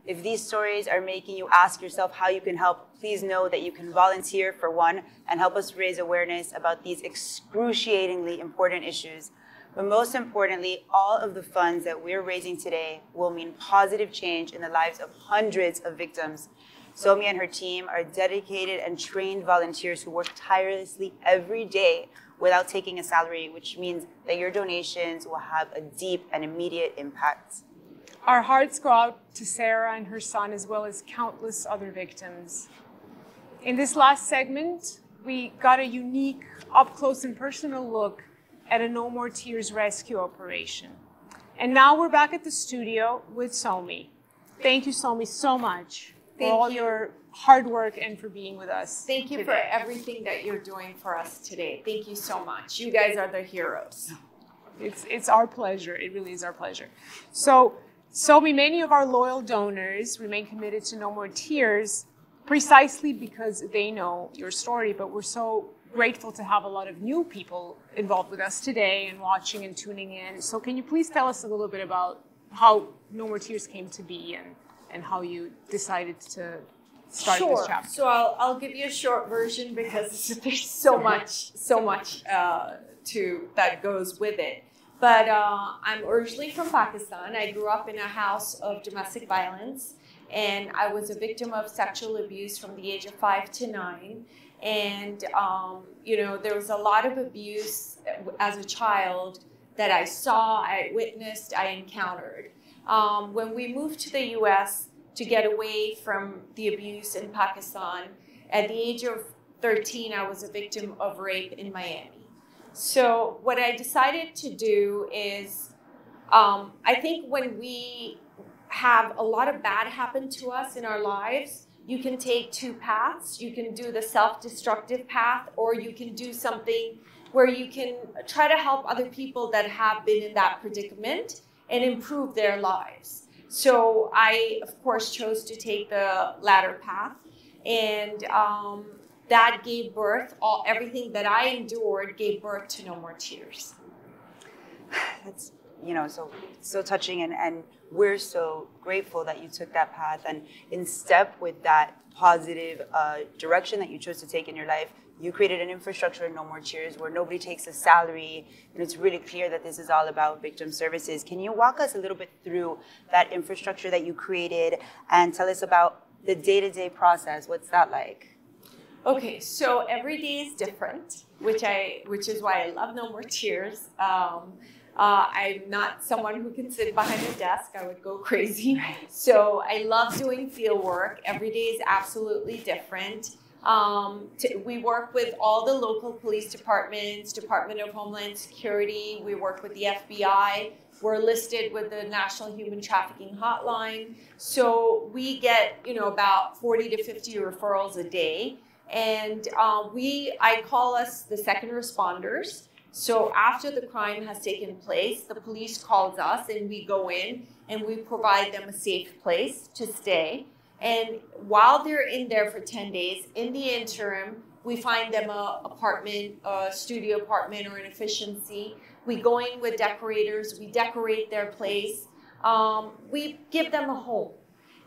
If these stories are making you ask yourself how you can help, please know that you can volunteer for one and help us raise awareness about these excruciatingly important issues. But most importantly, all of the funds that we're raising today will mean positive change in the lives of hundreds of victims. Somy and her team are dedicated and trained volunteers who work tirelessly every day without taking a salary, which means that your donations will have a deep and immediate impact. Our hearts go out to Sarah and her son, as well as countless other victims. In this last segment, we got a unique, up-close and personal look at a No More Tears rescue operation. And now we're back at the studio with Somy. Thank you, Somy, so much for all your hard work and for being with us. Thank you for everything that you're doing for us today. Thank you so much. You guys are the heroes. It's our pleasure. It really is our pleasure. So many of our loyal donors remain committed to No More Tears precisely because they know your story, but we're so grateful to have a lot of new people involved with us today and watching and tuning in. So can you please tell us a little bit about how No More Tears came to be and how you decided to start this chapter? So I'll give you a short version because there's so much that goes with it. But I'm originally from Pakistan. I grew up in a house of domestic violence, and I was a victim of sexual abuse from the age of 5 to 9. And, there was a lot of abuse as a child that I saw, I witnessed, I encountered. When we moved to the U.S. to get away from the abuse in Pakistan, at the age of 13, I was a victim of rape in Miami. So what I decided to do is, I think when we have a lot of bad happen to us in our lives, you can take two paths. You can do the self-destructive path, or you can do something where you can try to help other people that have been in that predicament and improve their lives. So I, of course, chose to take the latter path, and that gave birth, everything that I endured gave birth to No More Tears. That's, so touching, and we're so grateful that you took that path, and in step with that positive direction that you chose to take in your life, you created an infrastructure in No More Tears where nobody takes a salary, and it's really clear that this is all about victim services. Can you walk us a little bit through that infrastructure that you created and tell us about the day-to-day process? What's that like? Okay, so every day is different, which is why I love No More Tears. I'm not someone who can sit behind a desk. I would go crazy. So I love doing field work. Every day is absolutely different. We work with all the local police departments, Department of Homeland Security. We work with the FBI. We're listed with the National Human Trafficking Hotline. So we get, about 40 to 50 referrals a day. And I call us the second responders. So after the crime has taken place, the police calls us and we go in and we provide them a safe place to stay. And while they're in there for 10 days, in the interim, we find them an apartment, a studio apartment or an efficiency. We go in with decorators, we decorate their place. We give them a home.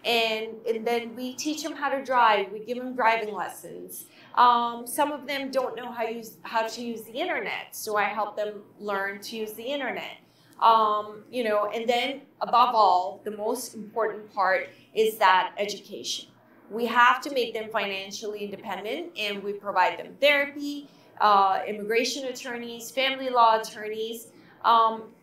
And then we teach them how to drive. We give them driving lessons. Some of them don't know how to use the internet, so I help them learn to use the internet. And then above all, the most important part is that education. We have to make them financially independent, and we provide them therapy, immigration attorneys, family law attorneys,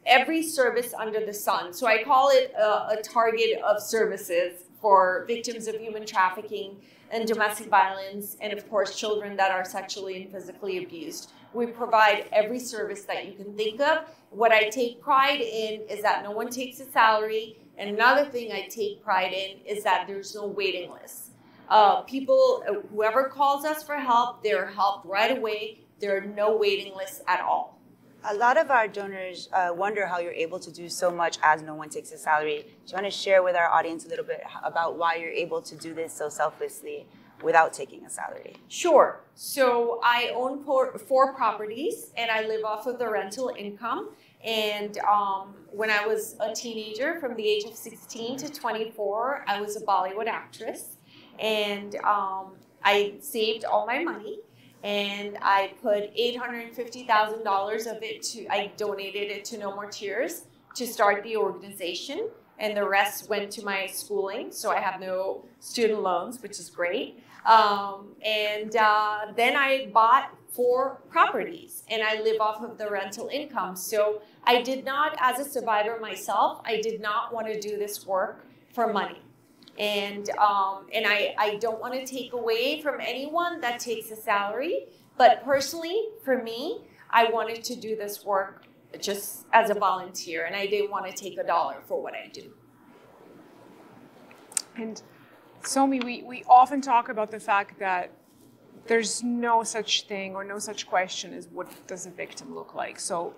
every service under the sun. So I call it a target of services for victims of human trafficking and domestic violence, and of course children that are sexually and physically abused. We provide every service that you can think of. What I take pride in is that no one takes a salary, and another thing I take pride in is that there's no waiting list. Whoever calls us for help, they're helped right away. There are no waiting lists at all. A lot of our donors wonder how you're able to do so much as no one takes a salary. Do you want to share with our audience a little bit about why you're able to do this so selflessly without taking a salary? Sure. So I own 4 properties, and I live off of the rental income. And when I was a teenager, from the age of 16 to 24, I was a Bollywood actress, and I saved all my money, and I put $850,000 of it I donated it to No More Tears to start the organization, and the rest went to my schooling, so I have no student loans, which is great. Then I bought 4 properties, and I live off of the rental income. So I did not, as a survivor myself, I did not want to do this work for money. And I don't want to take away from anyone that takes a salary, but personally, for me, I wanted to do this work just as a volunteer, and I didn't want to take $1 for what I do. And Somy, we often talk about the fact that there's no such thing or no such question as what does a victim look like. So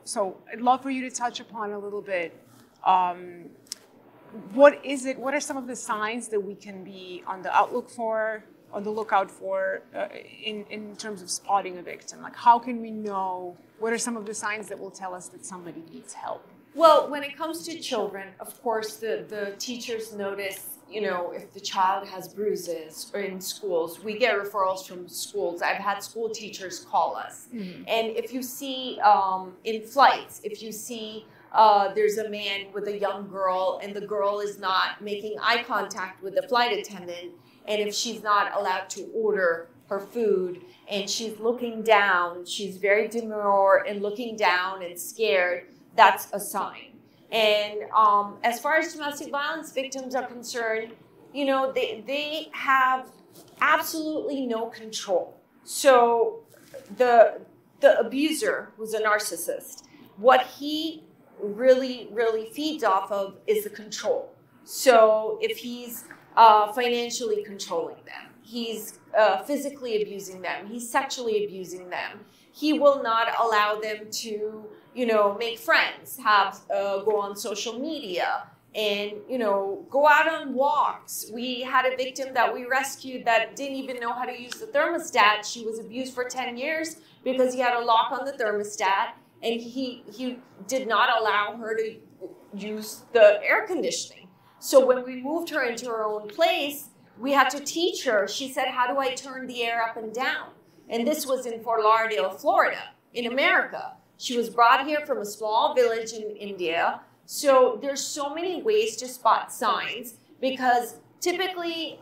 I'd love for you to touch upon a little bit, what are some of the signs that we can be on the lookout for in terms of spotting a victim? Like, how can we know, what are some of the signs that will tell us that somebody needs help? Well, when it comes to children, of course, the teachers notice, if the child has bruises or in schools. We get referrals from schools. I've had school teachers call us. Mm-hmm. And if you see in flights, if you see there's a man with a young girl and the girl is not making eye contact with the flight attendant, and if she's not allowed to order her food and she's looking down, she's very demure and looking down and scared, that's a sign. And as far as domestic violence victims are concerned, they have absolutely no control. So the abuser, who's a narcissist, what he really, really feeds off of is the control. So if he's financially controlling them, he's physically abusing them, he's sexually abusing them, he will not allow them to make friends, go on social media, and, go out on walks. We had a victim that we rescued that didn't even know how to use the thermostat. She was abused for 10 years because he had a lock on the thermostat, and he did not allow her to use the air conditioning. So when we moved her into her own place, we had to teach her. She said, how do I turn the air up and down? And this was in Fort Lauderdale, Florida, in America. She was brought here from a small village in India. So there's so many ways to spot signs, because typically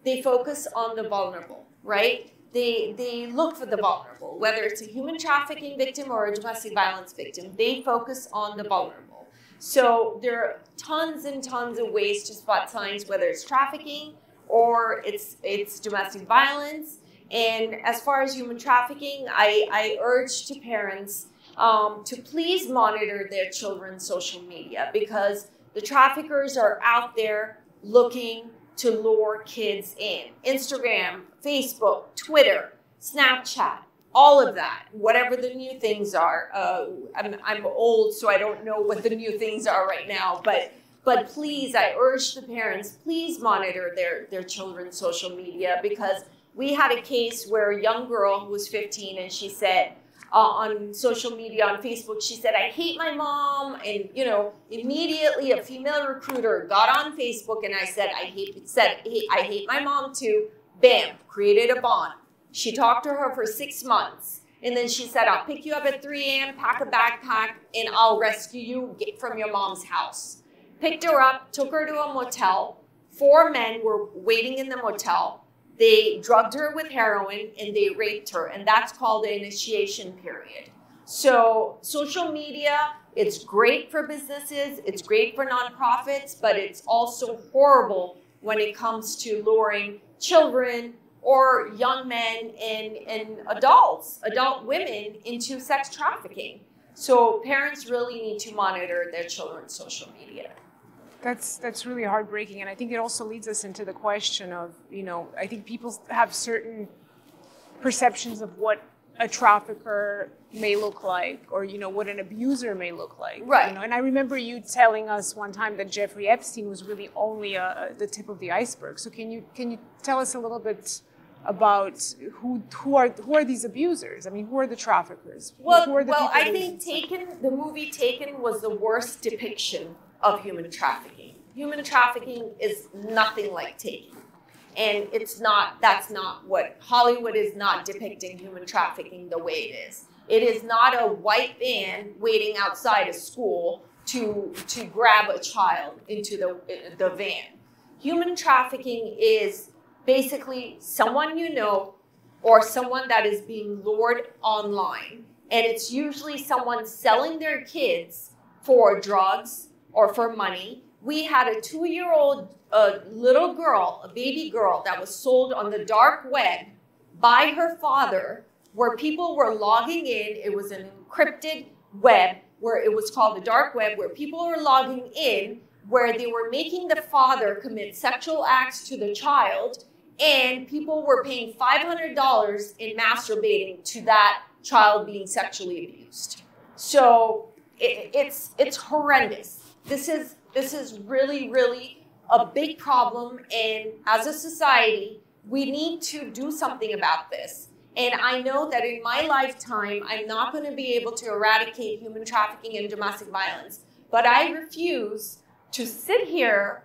they focus on the vulnerable, right? They look for the vulnerable, whether it's a human trafficking victim or a domestic violence victim. They focus on the vulnerable. So there are tons and tons of ways to spot signs, whether it's trafficking or it's domestic violence. And as far as human trafficking, I urge to parents to please monitor their children's social media, because the traffickers are out there looking to lure kids in. Instagram, Facebook, Twitter, Snapchat, all of that, whatever the new things are. I'm old, so I don't know what the new things are right now, but please, I urge the parents, please monitor their children's social media, because we had a case where a young girl who was 15, and she said, on social media, on Facebook, she said, I hate my mom. And, immediately a female recruiter got on Facebook, and I said, I hate my mom too. Bam, created a bond. She talked to her for 6 months. And then she said, I'll pick you up at 3 a.m., pack a backpack, and I'll rescue you from your mom's house. Picked her up, took her to a motel. 4 men were waiting in the motel. They drugged her with heroin and they raped her, and that's called the initiation period. So social media, it's great for businesses, it's great for nonprofits, but it's also horrible when it comes to luring children or young men and adult women into sex trafficking. So parents really need to monitor their children's social media. That's really heartbreaking, and I think it also leads us into the question of, I think people have certain perceptions of what a trafficker may look like, or what an abuser may look like. Right. And I remember you telling us one time that Jeffrey Epstein was really only the tip of the iceberg. So can you tell us a little bit about who are these abusers? I mean, who are the traffickers? Well, who are the people I think the movie Taken was the worst depiction of human trafficking. Human trafficking is nothing like Taken. And that's not what, Hollywood is not depicting human trafficking the way it is. It is not a white van waiting outside a school to grab a child into the van. Human trafficking is basically someone you know or someone that is being lured online. And it's usually someone selling their kids for drugs or for money. We had a 2-year-old little girl, a baby girl, that was sold on the dark web by her father, where people were logging in. It was an encrypted web, where it was called the dark web, where people were logging in, where they were making the father commit sexual acts to the child, and people were paying $500 in masturbating to that child being sexually abused. So it's horrendous. This is really, really a big problem, and as a society, we need to do something about this. And I know that in my lifetime, I'm not going to be able to eradicate human trafficking and domestic violence, but I refuse to sit here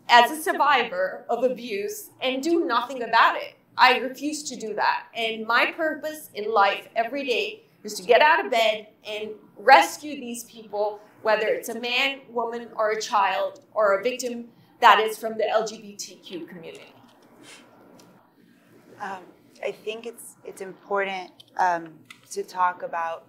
as a survivor of abuse and do nothing about it. I refuse to do that. And my purpose in life every day is to get out of bed and rescue these people, whether it's a man, woman, or a child, or a victim that is from the LGBTQ community. I think it's important to talk about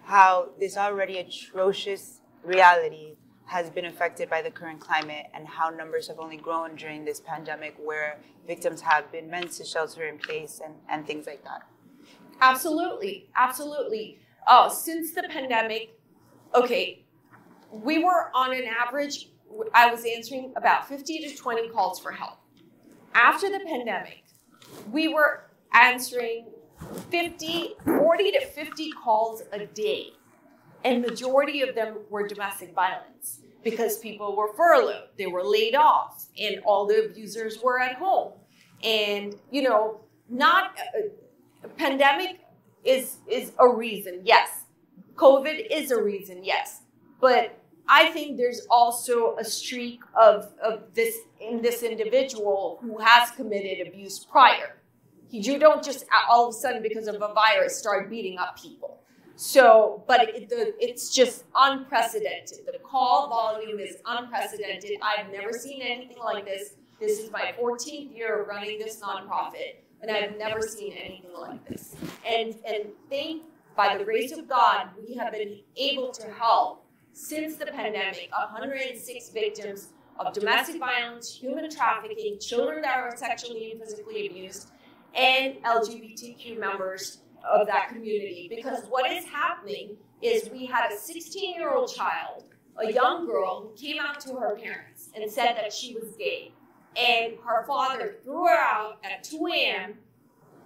how this already atrocious reality has been affected by the current climate, and how numbers have only grown during this pandemic, where victims have been meant to shelter in place and things like that. Absolutely, absolutely. Since the pandemic, okay, we were on an average, I was answering about 50 to 20 calls for help. After the pandemic, we were answering 40 to 50 calls a day. And majority of them were domestic violence because people were furloughed, they were laid off, and all the abusers were at home. And, you know, pandemic is a reason, yes. COVID is a reason, yes. But I think there's also a streak of this individual who has committed abuse prior. You don't just all of a sudden, because of a virus, start beating up people. So, but it's just unprecedented. The call volume is unprecedented. I've never seen anything like this. This is my 14th year of running this nonprofit, and I've never seen anything like this. And by the grace of God, we have been able to help, since the pandemic, 106 victims of domestic violence, human trafficking, children that are sexually and physically abused, and LGBTQ members of that community. Because what is happening is we had a 16-year-old child, a young girl, who came out to her parents and said that she was gay. And her father threw her out at 2 a.m.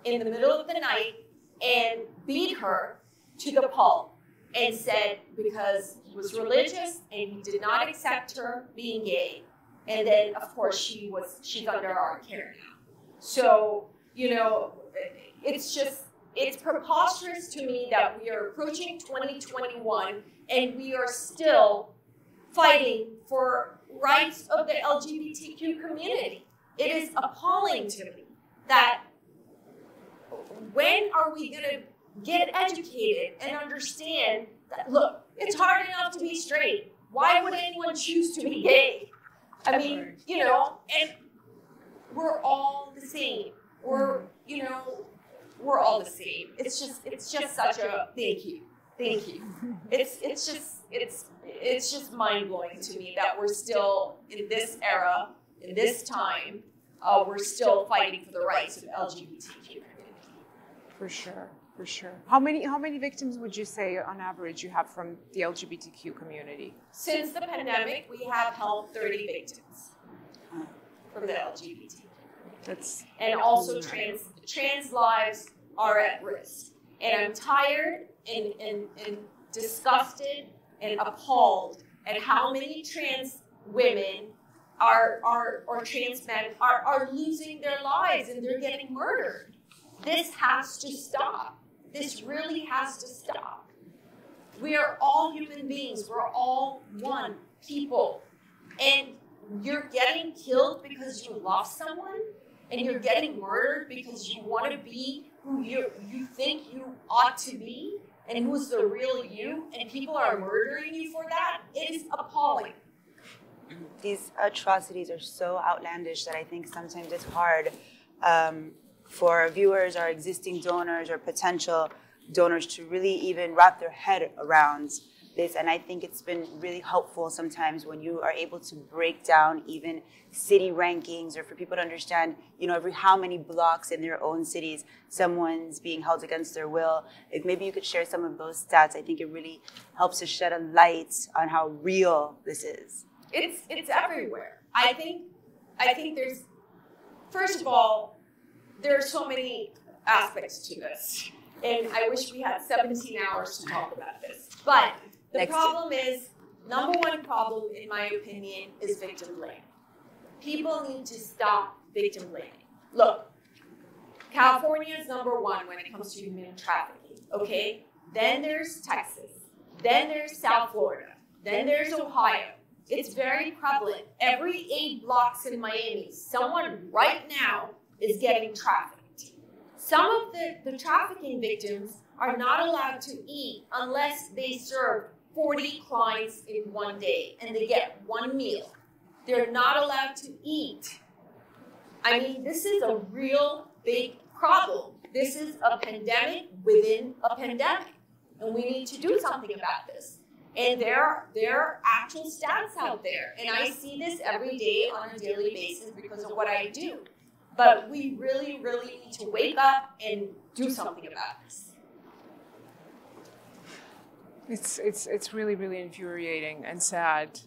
in the middle of the night and beat her to the pulp, and said because he was religious and he did not accept her being gay. And then, of course, she's under our care now. So, you know, it's preposterous to me that we are approaching 2021 and we are still fighting for rights of the LGBTQ community. It is appalling to me that when are we going to get educated and understand that, look, it's hard enough to be straight. Why would anyone choose to be gay? I mean, you know, and we're all the same. We're all the same. It's just such a thank you. It's just mind blowing to me that we're still in this era, in this time, we're still fighting for the rights of the LGBTQ community. For sure. For sure. How many victims would you say on average you have from the LGBTQ community? Since the pandemic, we have helped 30 victims from the LGBT. And also trans lives are at risk. And I'm tired and disgusted and appalled at how many trans women or trans men are losing their lives and they're getting murdered. This has to stop. This really has to stop. We are all human beings. We're all one people. And you're getting killed because you love someone, and you're getting murdered because you want to be who you think you ought to be and who's the real you, and people are murdering you for that. It is appalling. These atrocities are so outlandish that I think sometimes it's hard for viewers or existing donors or potential donors to really even wrap their head around this. And I think it's been really helpful sometimes when you are able to break down even city rankings, or for people to understand, every how many blocks in their own cities someone's being held against their will. If maybe you could share some of those stats, I think it really helps to shed a light on how real this is. It's everywhere. I think there's, first of all, there are so many aspects to this. And I wish we had 17 hours to talk about this. But the problem is, number one problem, in my opinion, is victim blaming. People need to stop victim blaming. Look, California is number one when it comes to human trafficking, okay? Then there's Texas. Then there's South Florida. Then there's Ohio. It's very prevalent. Every 8 blocks in Miami, someone right now is getting trafficked. Some of the trafficking victims are not allowed to eat unless they serve 40 clients in one day and they get one meal. They're not allowed to eat. I mean, this is a real big problem. This is a pandemic within a pandemic, and we need to do something about this. And there are actual stats out there, and I see this every day on a daily basis because of what I do. But we really, really need to wake up and do something about this. It's really, really infuriating and sad.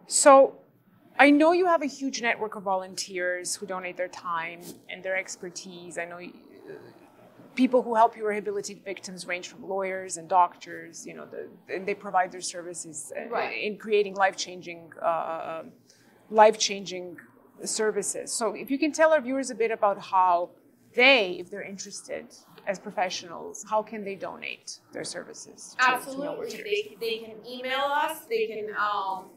So I know you have a huge network of volunteers who donate their time and their expertise. I know people who help you rehabilitate victims range from lawyers and doctors. And they provide their services in creating life-changing services. So if you can tell our viewers a bit about how they, if they're interested as professionals, how can they donate their services? Absolutely. They can email us. They can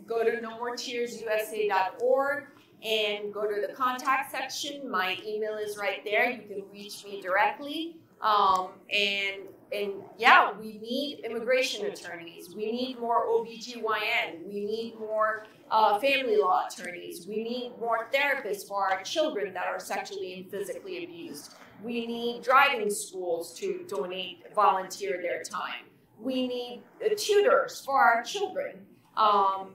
go to nomoretearsusa.org and go to the contact section. My email is right there. You can reach me directly. We need immigration attorneys. We need more OBGYN. We need more family law attorneys. We need more therapists for our children that are sexually and physically abused. We need driving schools to volunteer their time. We need tutors for our children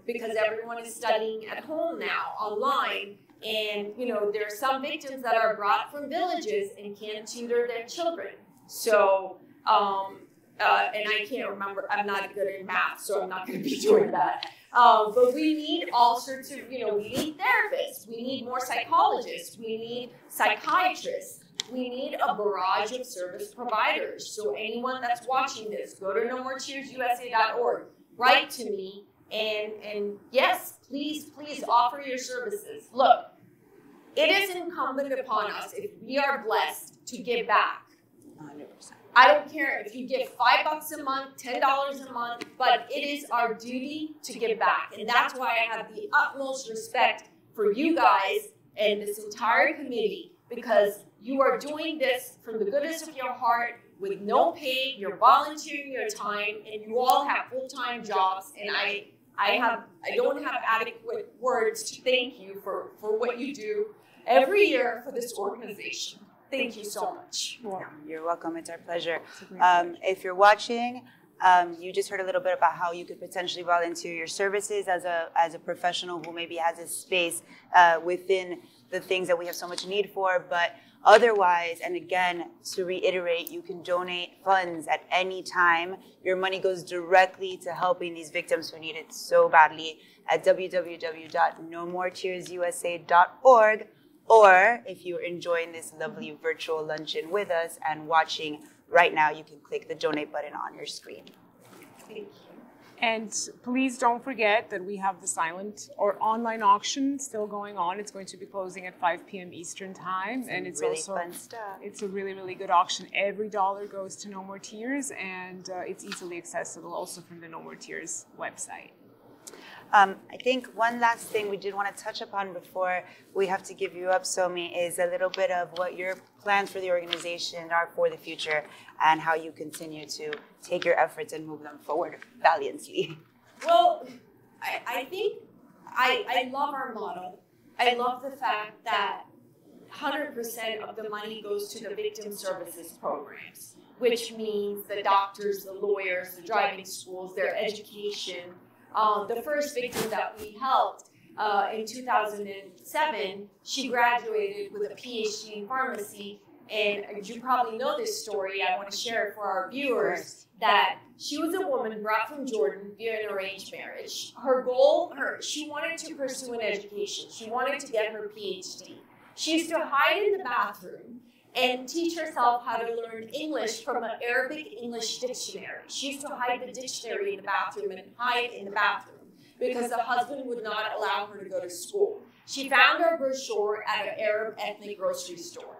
because everyone is studying at home now, online. And, there are some victims that are brought from villages and can't tutor their children. So, and I can't remember, I'm not good at math, so I'm not going to be doing that. But we need all sorts of, we need therapists. We need more psychologists. We need psychiatrists. We need a barrage of service providers. So anyone that's watching this, go to nomoretearsusa.org, write to me, and yes, please offer your services. Look, it is incumbent upon us, if we are blessed, to give back. 100%. I don't care if you give $5 a month, $10 a month, but it is our duty to give back. And that's why I have the utmost respect for you guys and this entire committee, because you are doing this from the goodness of your heart with no pay. You're volunteering your time, and you all have full-time jobs. And I don't have adequate words to thank you for what you do every year for this organization. Thank you so much. You're welcome. It's our pleasure. If you're watching, you just heard a little bit about how you could potentially volunteer your services as a professional who maybe has a space within the things that we have so much need for. But otherwise, and again, to reiterate, you can donate funds at any time. Your money goes directly to helping these victims who need it so badly at www.nomoretearsusa.org. Or if you're enjoying this lovely virtual luncheon with us and watching right now, you can click the donate button on your screen. Thank you. And please don't forget that we have the silent or online auction still going on. It's going to be closing at 5 p.m. Eastern time. And it's really also fun stuff. It's a really, really good auction. Every dollar goes to No More Tears, and it's easily accessible also from the No More Tears website. I think one last thing we did want to touch upon before we have to give you up, Somy, is a little bit of what your plans for the organization are for the future and how you continue to take your efforts and move them forward valiantly. Well, I think I love our model. I love the fact that 100% of the money goes to the victim services programs, which means the doctors, the lawyers, the driving schools, their education. The first victim that we helped in 2007, she graduated with a PhD in pharmacy. And you probably know this story. I want to share it for our viewers, that she was a woman brought from Jordan via an arranged marriage. Her goal, she wanted to pursue an education. She wanted to get her PhD. She used to hide in the bathroom and teach herself how to learn English from an Arabic English dictionary. She used to hide the dictionary in the bathroom and hide in the bathroom because the husband would not allow her to go to school. She found our brochure at an Arab ethnic grocery store,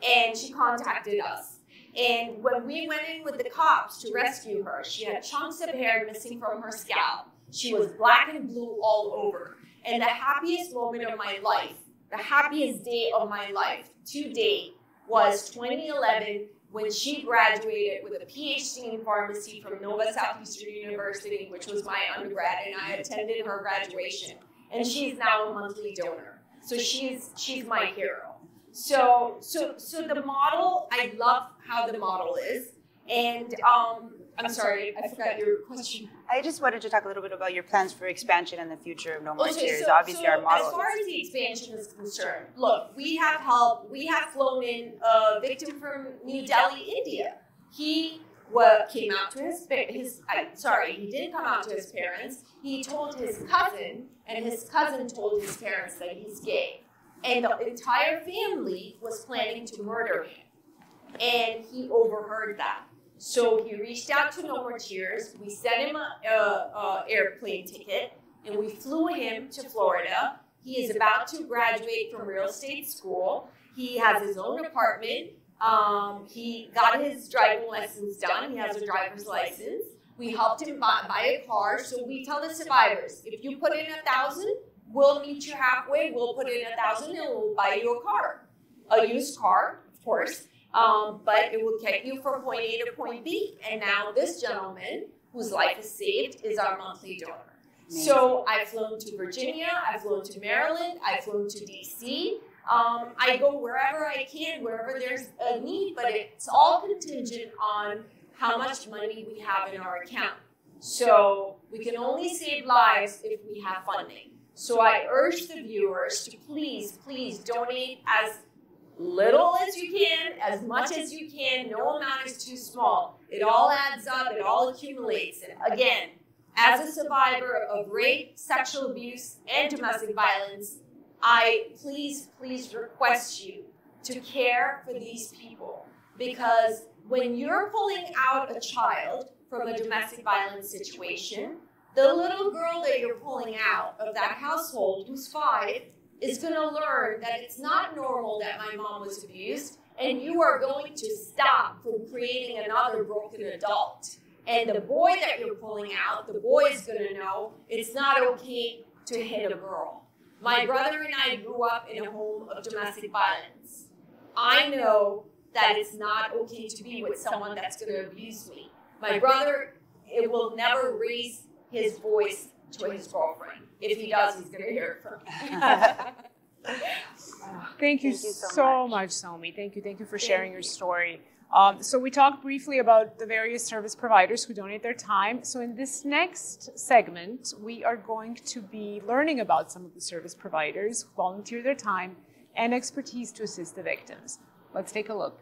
and she contacted us. And when we went in with the cops to rescue her, she had chunks of hair missing from her scalp. She was black and blue all over. And the happiest moment of my life, the happiest day of my life to date, was 2011 when she graduated with a PhD in pharmacy from Nova Southeastern University, which was my undergrad, and I attended her graduation. And she's now a monthly donor. So she's my hero. So the model, I love how the model is. And I'm sorry, I forgot your question. I just wanted to talk a little bit about your plans for expansion and the future of No More Tears. Obviously, our model. As far as the expansion is concerned, look, we have helped. We have flown in a victim from New Delhi, India. He came out to he didn't come out to his parents. He told his cousin, and his cousin told his parents that he's gay. And the entire family was planning to murder him. And he overheard that. So he reached out to No More Tears. We sent him an airplane ticket, and we flew him to Florida. He is about to graduate from real estate school. He has his own apartment. He got his driving license done. He has a driver's license. We helped him buy a car. So we tell the survivors, if you put in $1,000, we'll meet you halfway. We'll put in $1,000 and we'll buy you a car, a used car, of course. But it will take you from point A to point B. And now this gentleman, whose life is saved, is our monthly donor. So I've flown to Virginia, I've flown to Maryland, I've flown to DC. I go wherever I can, wherever there's a need, but it's all contingent on how much money we have in our account. So we can only save lives if we have funding. So I urge the viewers to please donate as little as you can, as much as you can. No amount is too small. It all adds up. It all accumulates. And again, as a survivor of rape, sexual abuse, and domestic violence, I please request you to care for these people. Because when you're pulling out a child from a domestic violence situation, the little girl that you're pulling out of that household, who's 5, is going to learn that it's not normal that my mom was abused, and you are going to stop from creating another broken adult. And the boy that you're pulling out, the boy is going to know it's not okay to hit a girl. My brother and I grew up in a home of domestic violence. I know that it's not okay to be with someone that's going to abuse me. My brother, it will never raise his voice to his girlfriend. If he does, he's going to hear it from me. Thank you so much, Somy. Thank you for sharing your story. So we talked briefly about the various service providers who donate their time. So in this next segment, we are going to be learning about some of the service providers who volunteer their time and expertise to assist the victims. Let's take a look.